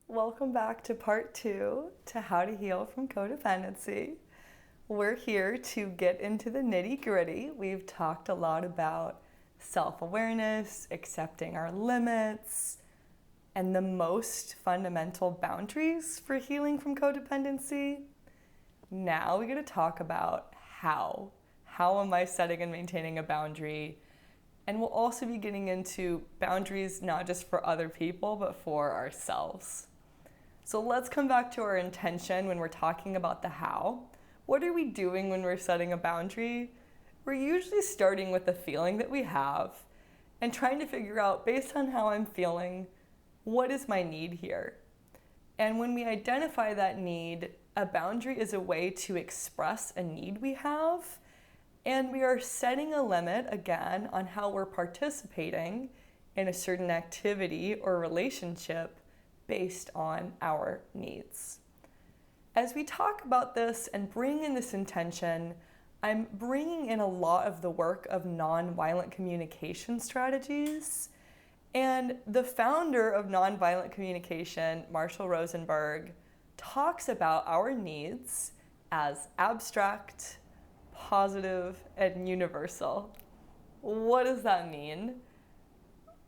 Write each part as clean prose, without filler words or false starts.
Welcome back to part 2 to how to heal from codependency. We're here to get into the nitty-gritty. We've talked a lot about self-awareness, accepting our limits, and the most fundamental boundaries for healing from codependency. Now we get to talk about how. How am I setting and maintaining a boundary? And we'll also be getting into boundaries not just for other people, but for ourselves. So let's come back to our intention when we're talking about the how. What are we doing when we're setting a boundary? We're usually starting with the feeling that we have and trying to figure out, based on how I'm feeling, what is my need here? And when we identify that need, a boundary is a way to express a need we have, and we are setting a limit, again, on how we're participating in a certain activity or relationship based on our needs. As we talk about this and bring in this intention, I'm bringing in a lot of the work of nonviolent communication strategies. And the founder of nonviolent communication, Marshall Rosenberg, talks about our needs as abstract, positive, and universal. What does that mean?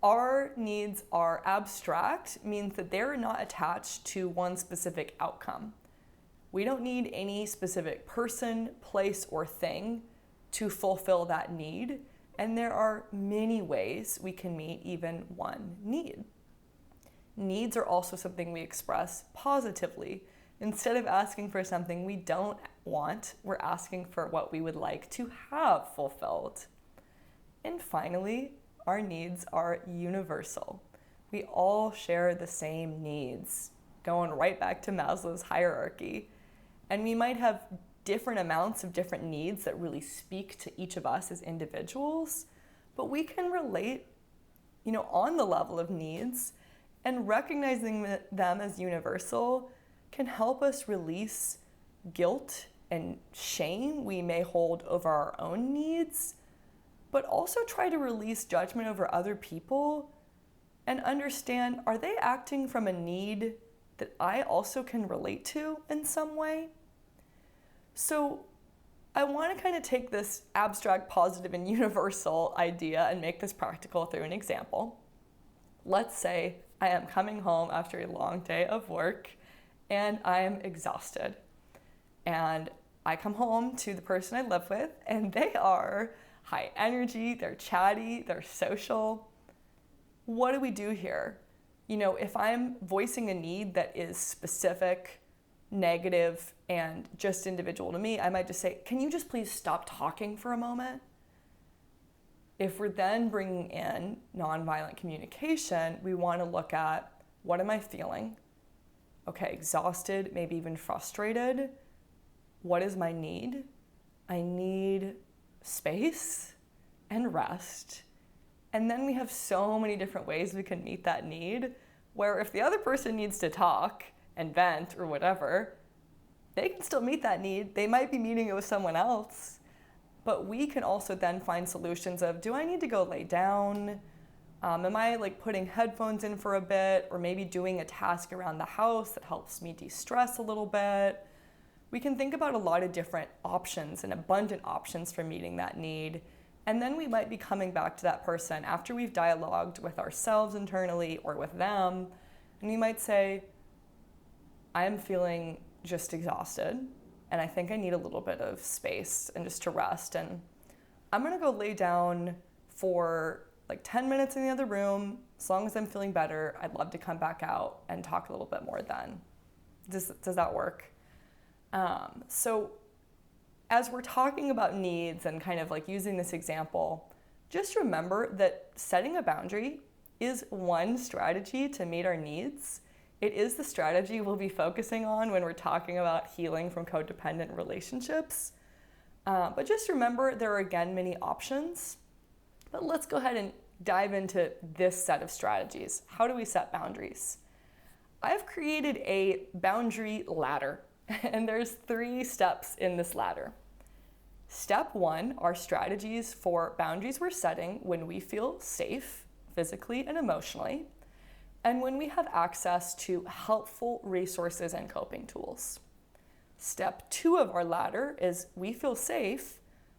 Our needs are abstract, means that they're not attached to one specific outcome. We don't need any specific person, place, or thing to fulfill that need, and there are many ways we can meet even one need. Needs are also something we express positively. Instead of asking for something we don't want, we're asking for what we would like to have fulfilled. And finally, our needs are universal. We all share the same needs, going right back to Maslow's hierarchy. And we might have different amounts of different needs that really speak to each of us as individuals, but we can relate, on the level of needs, and recognizing them as universal can help us release guilt and shame we may hold over our own needs, but also try to release judgment over other people and understand, are they acting from a need that I also can relate to in some way? So I want to kind of take this abstract, positive, and universal idea and make this practical through an example. Let's say I am coming home after a long day of work and I am exhausted. And I come home to the person I live with and they are high energy, they're chatty, they're social. What do we do here? If I'm voicing a need that is specific, negative, and just individual to me, I might just say, can you just please stop talking for a moment? If we're then bringing in nonviolent communication, we want to look at, what am I feeling? Okay, exhausted, maybe even frustrated. What is my need? I need space and rest. And then we have so many different ways we can meet that need, where if the other person needs to talk and vent or whatever, they can still meet that need. They might be meeting it with someone else. But we can also then find solutions of, do I need to go lay down? Am I putting headphones in for a bit, or maybe doing a task around the house that helps me de-stress a little bit? We can think about a lot of different options and abundant options for meeting that need. And then we might be coming back to that person after we've dialogued with ourselves internally or with them. And we might say, I am feeling just exhausted and I think I need a little bit of space and just to rest. And I'm gonna go lay down for 10 minutes in the other room. As long as I'm feeling better, I'd love to come back out and talk a little bit more then. Does that work? So as we're talking about needs and kind of using this example, just remember that setting a boundary is one strategy to meet our needs. It is the strategy we'll be focusing on when we're talking about healing from codependent relationships. But just remember, there are again many options. But let's go ahead and dive into this set of strategies. How do we set boundaries? I've created a boundary ladder, and there's 3 steps in this ladder. Step 1 are strategies for boundaries we're setting when we feel safe, physically and emotionally. and when we have access to helpful resources and coping tools. Step 2 of our ladder is we feel safe,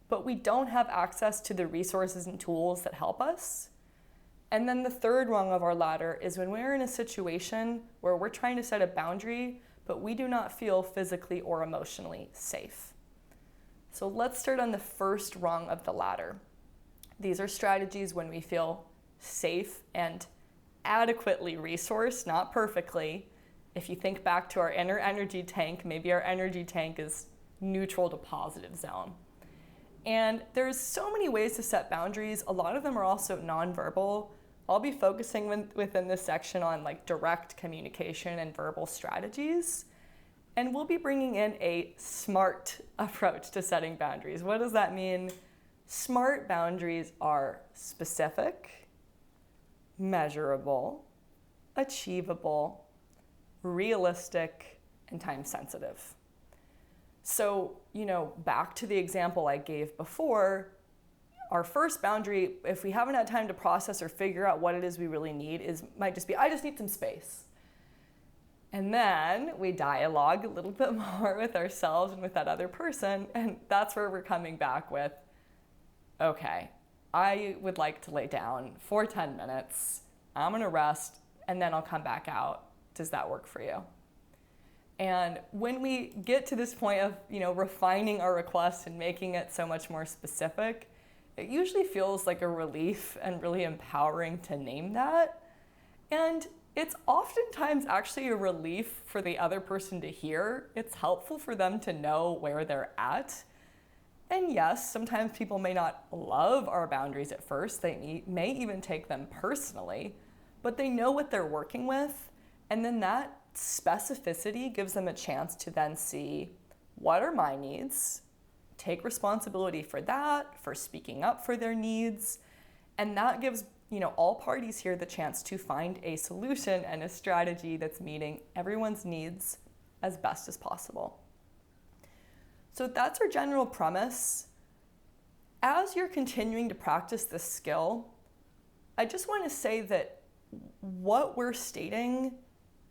but we don't have access to the resources and tools that help us. And then the third rung of our ladder is when we're in a situation where we're trying to set a boundary, but we do not feel physically or emotionally safe. So let's start on the first rung of the ladder. These are strategies when we feel safe and adequately resourced, not perfectly. If you think back to our inner energy tank, maybe our energy tank is neutral to positive zone. And there's so many ways to set boundaries. A lot of them are also nonverbal. I'll be focusing within this section on like direct communication and verbal strategies. And we'll be bringing in a SMART approach to setting boundaries. What does that mean? SMART boundaries are specific, measurable, achievable, realistic, and time sensitive. So, back to the example I gave before, our first boundary, if we haven't had time to process or figure out what it is we really need, might just be, I just need some space. And then we dialogue a little bit more with ourselves and with that other person, and that's where we're coming back with, okay, I would like to lay down for 10 minutes, I'm gonna rest, and then I'll come back out. Does that work for you? And when we get to this point of, refining our request and making it so much more specific, it usually feels like a relief and really empowering to name that. And it's oftentimes actually a relief for the other person to hear. It's helpful for them to know where they're at. And yes, sometimes people may not love our boundaries at first. They may even take them personally, but they know what they're working with. And then that specificity gives them a chance to then see, what are my needs? Take responsibility for that, for speaking up for their needs. And that gives, all parties here the chance to find a solution and a strategy that's meeting everyone's needs as best as possible. So that's our general premise. As you're continuing to practice this skill, I just want to say that what we're stating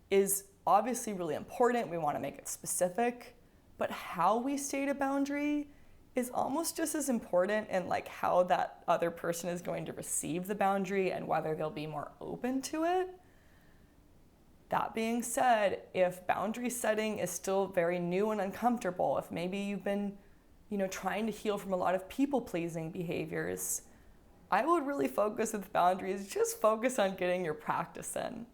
is obviously really important. We want to make it specific, but how we state a boundary is almost just as important in like how that other person is going to receive the boundary and whether they'll be more open to it. That being said, if boundary setting is still very new and uncomfortable, if maybe you've been, trying to heal from a lot of people-pleasing behaviors, I would really focus with boundaries, just focus on getting your practice in.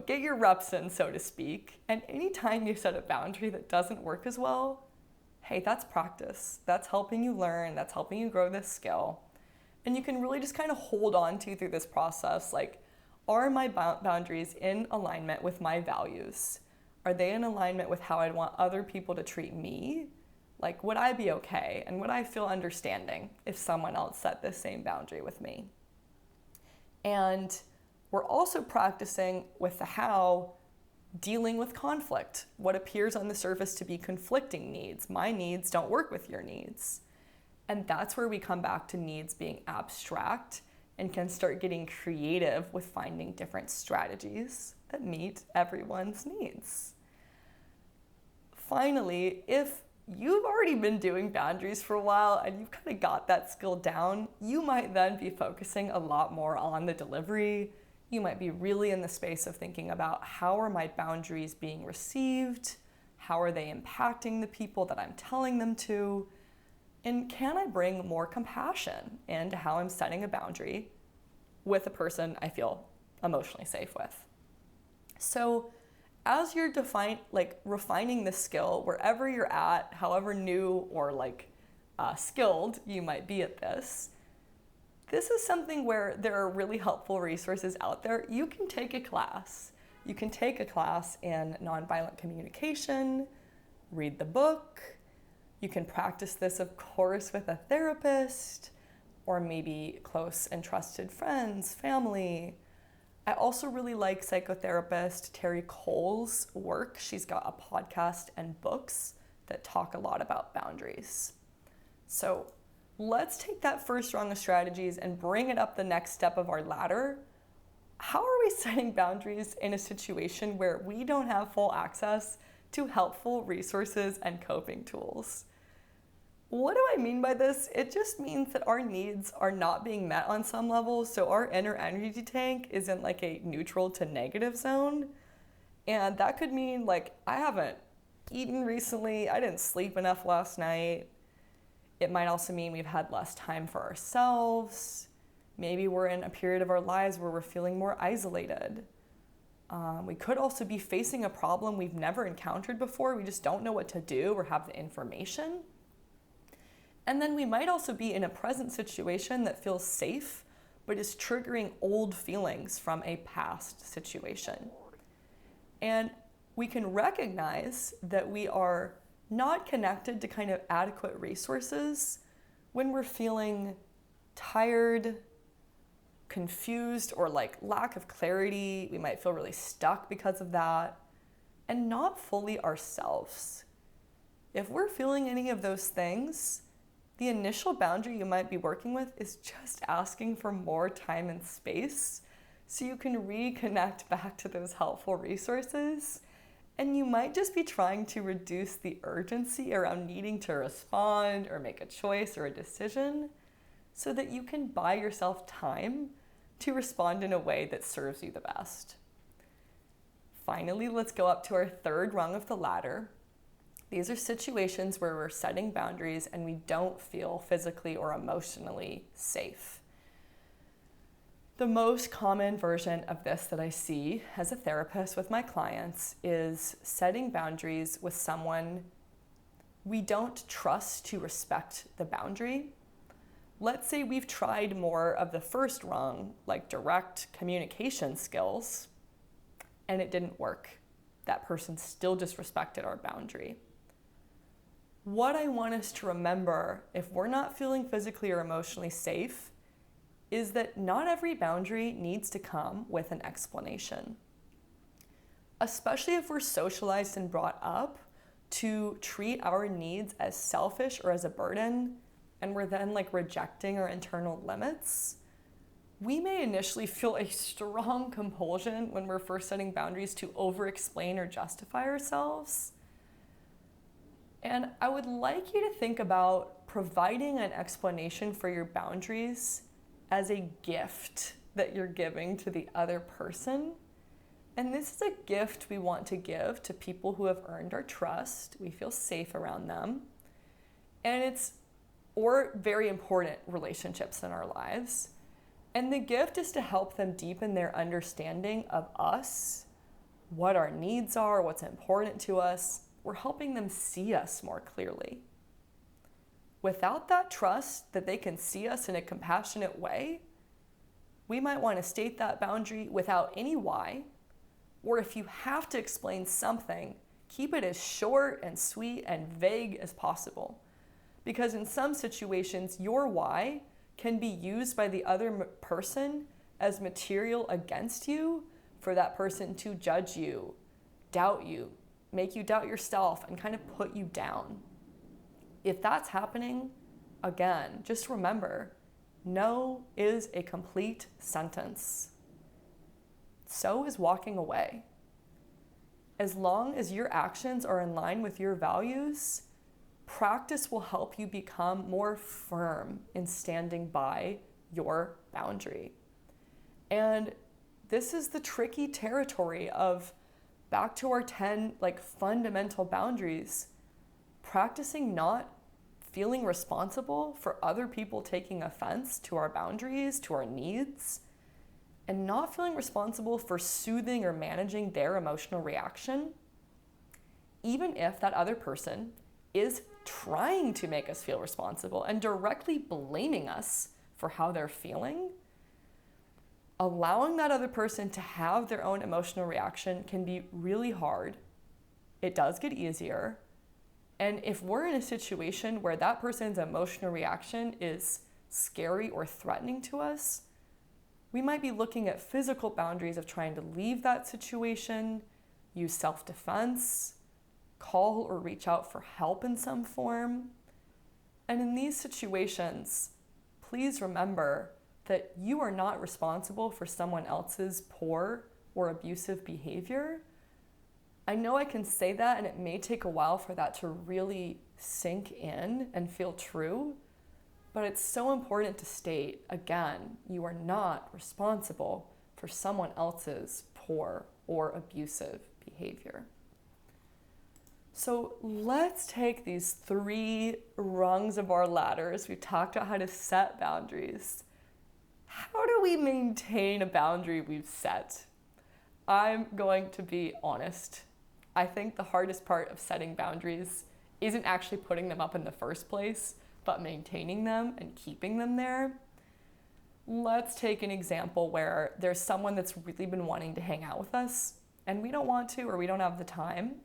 Get your reps in, so to speak. And anytime you set a boundary that doesn't work as well, hey, that's practice. That's helping you learn. That's helping you grow this skill. And you can really just kind of hold on to through this process, like, are my boundaries in alignment with my values? Are they in alignment with how I'd want other people to treat me? Like, would I be okay? And would I feel understanding if someone else set the same boundary with me? And we're also practicing with the how, dealing with conflict, what appears on the surface to be conflicting needs. My needs don't work with your needs. And that's where we come back to needs being abstract and can start getting creative with finding different strategies that meet everyone's needs. Finally, if you've already been doing boundaries for a while and you've kind of got that skill down, you might then be focusing a lot more on the delivery. You might be really in the space of thinking about, how are my boundaries being received? How are they impacting the people that I'm telling them to? And can I bring more compassion into how I'm setting a boundary with a person I feel emotionally safe with? So as you're refining this skill, wherever you're at, however new or skilled you might be at this is something where there are really helpful resources out there. You can take a class. You can take a class in nonviolent communication, read the book. You can practice this, of course, with a therapist or maybe close and trusted friends, family. I also really like psychotherapist Terry Cole's work. She's got a podcast and books that talk a lot about boundaries. So let's take that first rung of strategies and bring it up the next step of our ladder. how are we setting boundaries in a situation where we don't have full access to helpful resources and coping tools? What do I mean by this? It just means that our needs are not being met on some level, so our inner energy tank is in like a neutral to negative zone. And that could mean like I haven't eaten recently, I didn't sleep enough last night. It might also mean we've had less time for ourselves. Maybe we're in a period of our lives where we're feeling more isolated. We could also be facing a problem we've never encountered before. We just don't know what to do or have the information. And then we might also be in a present situation that feels safe, but is triggering old feelings from a past situation. And we can recognize that we are not connected to kind of adequate resources when we're feeling tired, confused, or like lack of clarity. We might feel really stuck because of that, and not fully ourselves. If we're feeling any of those things, the initial boundary you might be working with is just asking for more time and space so you can reconnect back to those helpful resources. And you might just be trying to reduce the urgency around needing to respond or make a choice or a decision so that you can buy yourself time to respond in a way that serves you the best. Finally, let's go up to our third rung of the ladder. These are situations where we're setting boundaries and we don't feel physically or emotionally safe. The most common version of this that I see as a therapist with my clients is setting boundaries with someone we don't trust to respect the boundary. Let's say we've tried more of the first rung, like direct communication skills, and it didn't work. That person still disrespected our boundary. What I want us to remember, if we're not feeling physically or emotionally safe, is that not every boundary needs to come with an explanation. Especially if we're socialized and brought up to treat our needs as selfish or as a burden, and we're then like rejecting our internal limits, we may initially feel a strong compulsion when we're first setting boundaries to over-explain or justify ourselves. And I would like you to think about providing an explanation for your boundaries as a gift that you're giving to the other person. And this is a gift we want to give to people who have earned our trust. We feel safe around them. Or very important relationships in our lives. And the gift is to help them deepen their understanding of us, what our needs are, what's important to us. We're helping them see us more clearly. Without that trust that they can see us in a compassionate way, we might want to state that boundary without any why, or if you have to explain something, keep it as short and sweet and vague as possible. Because in some situations, your why can be used by the other person as material against you for that person to judge you, doubt you, make you doubt yourself, and kind of put you down. If that's happening, again, just remember, no is a complete sentence. So is walking away. As long as your actions are in line with your values, practice will help you become more firm in standing by your boundary. And this is the tricky territory of back to our 10 fundamental boundaries, practicing not feeling responsible for other people taking offense to our boundaries, to our needs, and not feeling responsible for soothing or managing their emotional reaction, even if that other person is trying to make us feel responsible and directly blaming us for how they're feeling. Allowing that other person to have their own emotional reaction can be really hard. It does get easier. And if we're in a situation where that person's emotional reaction is scary or threatening to us, we might be looking at physical boundaries of trying to leave that situation, use self-defense, call or reach out for help in some form. And in these situations, please remember that you are not responsible for someone else's poor or abusive behavior. I know I can say that, and it may take a while for that to really sink in and feel true, but it's so important to state, again, you are not responsible for someone else's poor or abusive behavior. So let's take these 3 rungs of our ladders. We've talked about how to set boundaries. How do we maintain a boundary we've set? I'm going to be honest. I think the hardest part of setting boundaries isn't actually putting them up in the first place, but maintaining them and keeping them there. Let's take an example where there's someone that's really been wanting to hang out with us and we don't want to, or we don't have the time.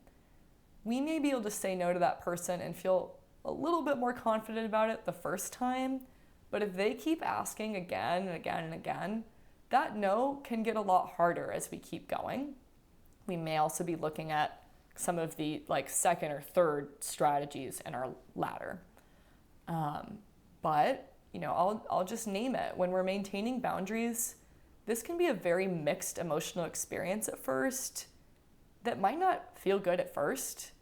We may be able to say no to that person and feel a little bit more confident about it the first time, but if they keep asking again and again and again, that no can get a lot harder as we keep going. We may also be looking at some of the second or third strategies in our ladder. But I'll just name it. When we're maintaining boundaries, this can be a very mixed emotional experience at first that might not feel good at first.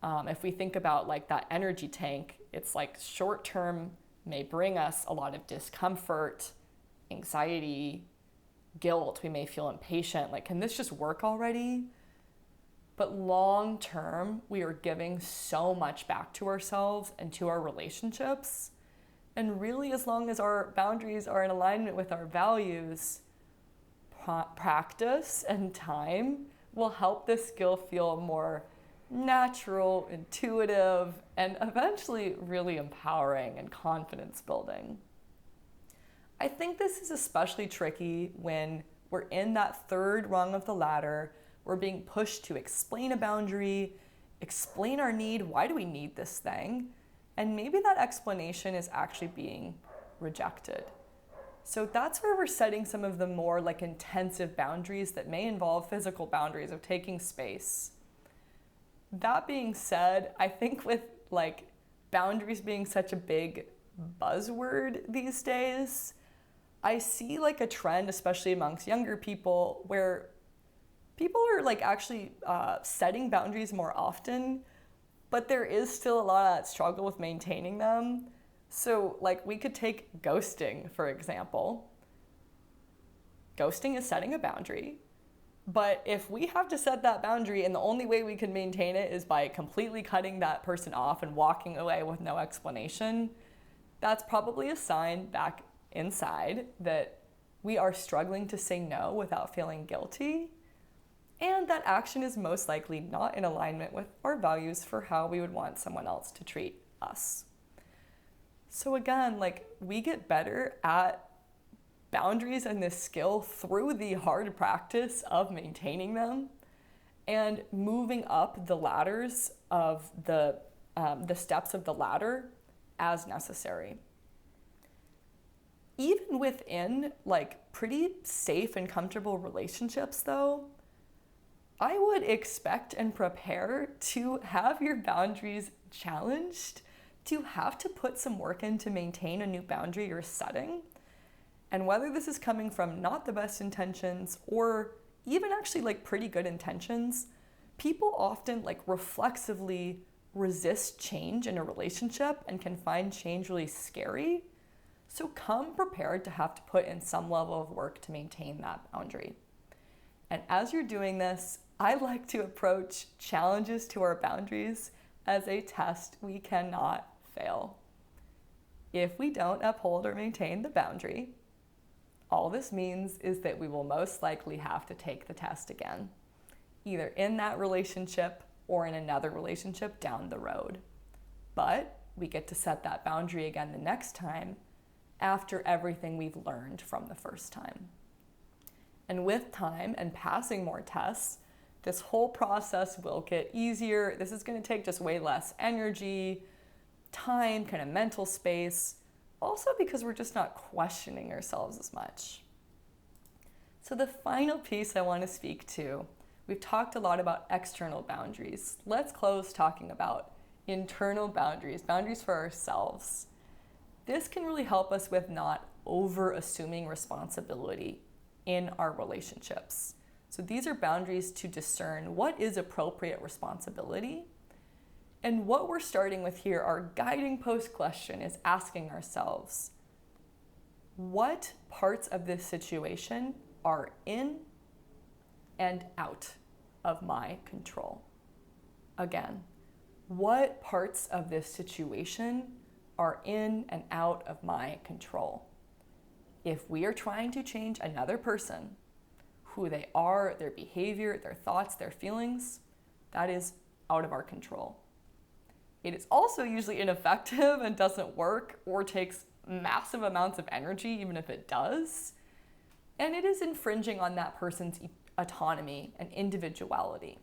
If we think about that energy tank, it's short term may bring us a lot of discomfort, anxiety, guilt. We may feel impatient, can this just work already? But long term, we are giving so much back to ourselves and to our relationships. And really, as long as our boundaries are in alignment with our values, practice and time will help this skill feel more natural, intuitive, and eventually really empowering and confidence building. I think this is especially tricky when we're in that 3rd rung of the ladder. We're being pushed to explain a boundary, explain our need. Why do we need this thing? And maybe that explanation is actually being rejected. So that's where we're setting some of the more intensive boundaries that may involve physical boundaries of taking space. That being said, I think with boundaries being such a big buzzword these days, I see a trend, especially amongst younger people, where people are actually setting boundaries more often, but there is still a lot of that struggle with maintaining them. So we could take ghosting, for example. Ghosting is setting a boundary, but if we have to set that boundary and the only way we can maintain it is by completely cutting that person off and walking away with no explanation, that's probably a sign back inside that we are struggling to say no without feeling guilty. And that action is most likely not in alignment with our values for how we would want someone else to treat us. So again, we get better at boundaries and this skill through the hard practice of maintaining them and moving up the ladders of the steps of the ladder as necessary. Even within pretty safe and comfortable relationships though, I would expect and prepare to have your boundaries challenged, to have to put some work in to maintain a new boundary you're setting. And whether this is coming from not the best intentions or even actually pretty good intentions, people often reflexively resist change in a relationship and can find change really scary. So come prepared to have to put in some level of work to maintain that boundary. And as you're doing this, I like to approach challenges to our boundaries as a test we cannot fail. If we don't uphold or maintain the boundary, all this means is that we will most likely have to take the test again, either in that relationship or in another relationship down the road. But we get to set that boundary again the next time after everything we've learned from the first time. And with time and passing more tests, this whole process will get easier. This is going to take just way less energy, time, kind of mental space, also because we're just not questioning ourselves as much. So the final piece I want to speak to, we've talked a lot about external boundaries. Let's close talking about internal boundaries, boundaries for ourselves. This can really help us with not over assuming responsibility in our relationships. So these are boundaries to discern what is appropriate responsibility. And what we're starting with here, our guiding post question, is asking ourselves, what parts of this situation are in and out of my control? Again, what parts of this situation are in and out of my control? If we are trying to change another person, who they are, their behavior, their thoughts, their feelings, that is out of our control. It is also usually ineffective and doesn't work or takes massive amounts of energy, even if it does. And it is infringing on that person's autonomy and individuality.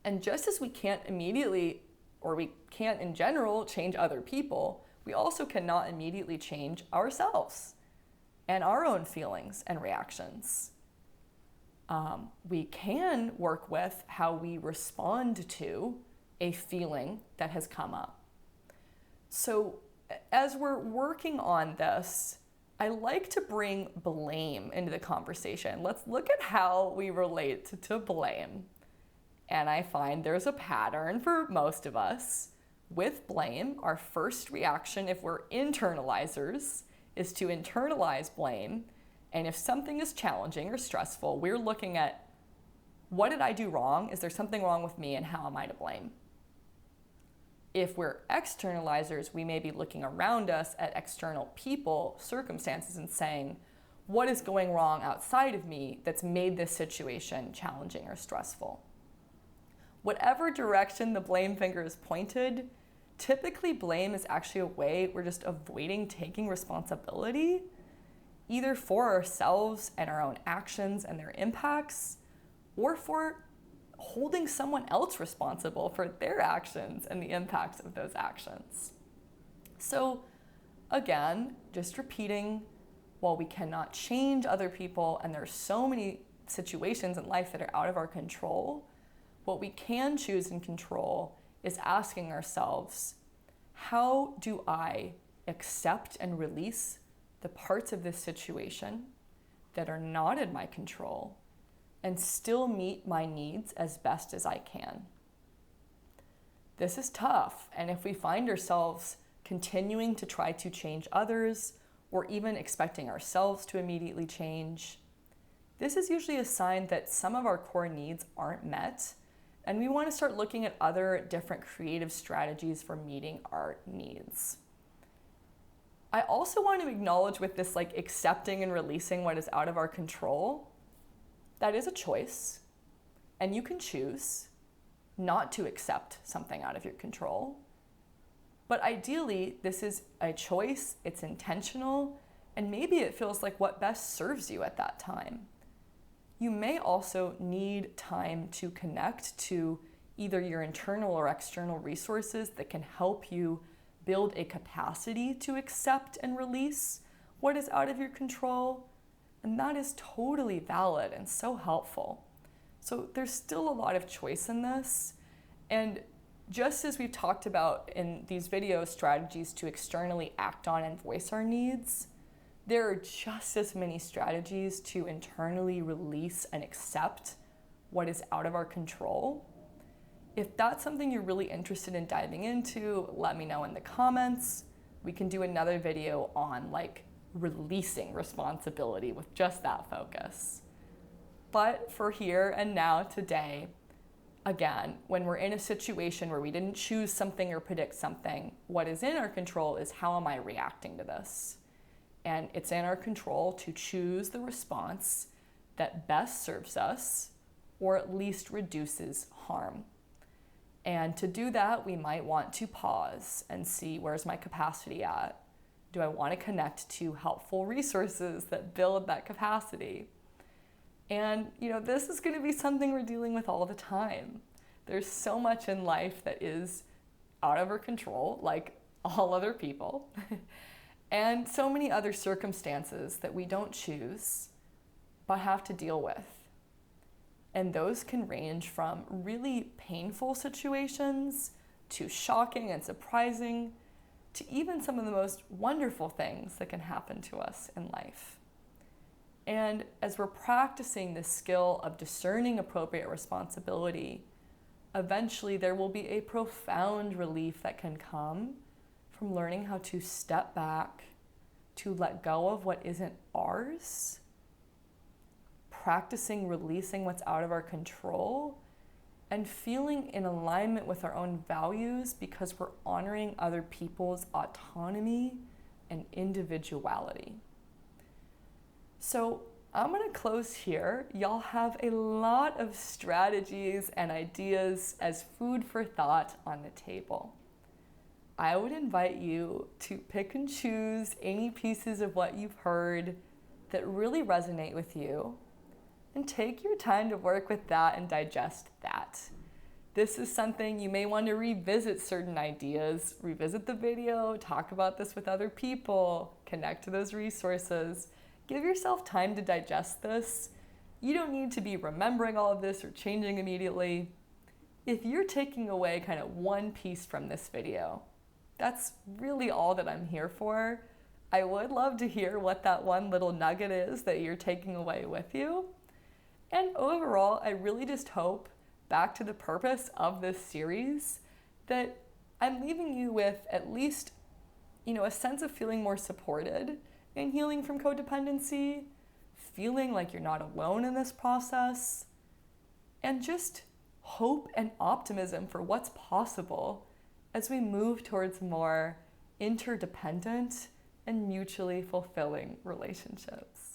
And just as we can't immediately, or we can't in general, change other people, we also cannot immediately change ourselves and our own feelings and reactions. We can work with how we respond to a feeling that has come up. So as we're working on this, I like to bring blame into the conversation. Let's look at how we relate to blame. And I find there's a pattern for most of us. With blame, our first reaction, if we're internalizers, is to internalize blame. And if something is challenging or stressful, we're looking at, what did I do wrong? Is there something wrong with me, and how am I to blame? If we're externalizers, we may be looking around us at external people, circumstances, and saying, what is going wrong outside of me that's made this situation challenging or stressful? Whatever direction the blame finger is pointed, typically blame is actually a way we're just avoiding taking responsibility, either for ourselves and our own actions and their impacts, or for holding someone else responsible for their actions and the impacts of those actions. So again, just repeating, while we cannot change other people and there's so many situations in life that are out of our control, what we can choose and control is asking ourselves, how do I accept and release the parts of this situation that are not in my control and still meet my needs as best as I can? This is tough, and if we find ourselves continuing to try to change others or even expecting ourselves to immediately change, this is usually a sign that some of our core needs aren't met, and we want to start looking at other different creative strategies for meeting our needs. I also want to acknowledge with this accepting and releasing what is out of our control, that is a choice, and you can choose not to accept something out of your control. But ideally, this is a choice, it's intentional, and maybe it feels like what best serves you at that time. You may also need time to connect to either your internal or external resources that can help you build a capacity to accept and release what is out of your control. And that is totally valid and so helpful. So there's still a lot of choice in this. And just as we've talked about in these video strategies to externally act on and voice our needs, there are just as many strategies to internally release and accept what is out of our control. If that's something you're really interested in diving into, let me know in the comments. We can do another video on releasing responsibility with just that focus. But for here and now today, again, when we're in a situation where we didn't choose something or predict something, what is in our control is how am I reacting to this? And it's in our control to choose the response that best serves us or at least reduces harm. And to do that, we might want to pause and see, where's my capacity at? Do I want to connect to helpful resources that build that capacity? And, this is going to be something we're dealing with all the time. There's so much in life that is out of our control, like all other people, and so many other circumstances that we don't choose, but have to deal with. And those can range from really painful situations to shocking and surprising to even some of the most wonderful things that can happen to us in life. And as we're practicing this skill of discerning appropriate responsibility, eventually there will be a profound relief that can come from learning how to step back, to let go of what isn't ours, practicing releasing what's out of our control, and feeling in alignment with our own values because we're honoring other people's autonomy and individuality. So I'm gonna close here. Y'all have a lot of strategies and ideas as food for thought on the table. I would invite you to pick and choose any pieces of what you've heard that really resonate with you and take your time to work with that and digest that. This is something you may want to revisit certain ideas, revisit the video, talk about this with other people, connect to those resources. Give yourself time to digest this. You don't need to be remembering all of this or changing immediately. If you're taking away kind of one piece from this video, that's really all that I'm here for. I would love to hear what that one little nugget is that you're taking away with you. And overall, I really just hope, back to the purpose of this series, that I'm leaving you with at least, a sense of feeling more supported in healing from codependency, feeling like you're not alone in this process, and just hope and optimism for what's possible as we move towards more interdependent and mutually fulfilling relationships.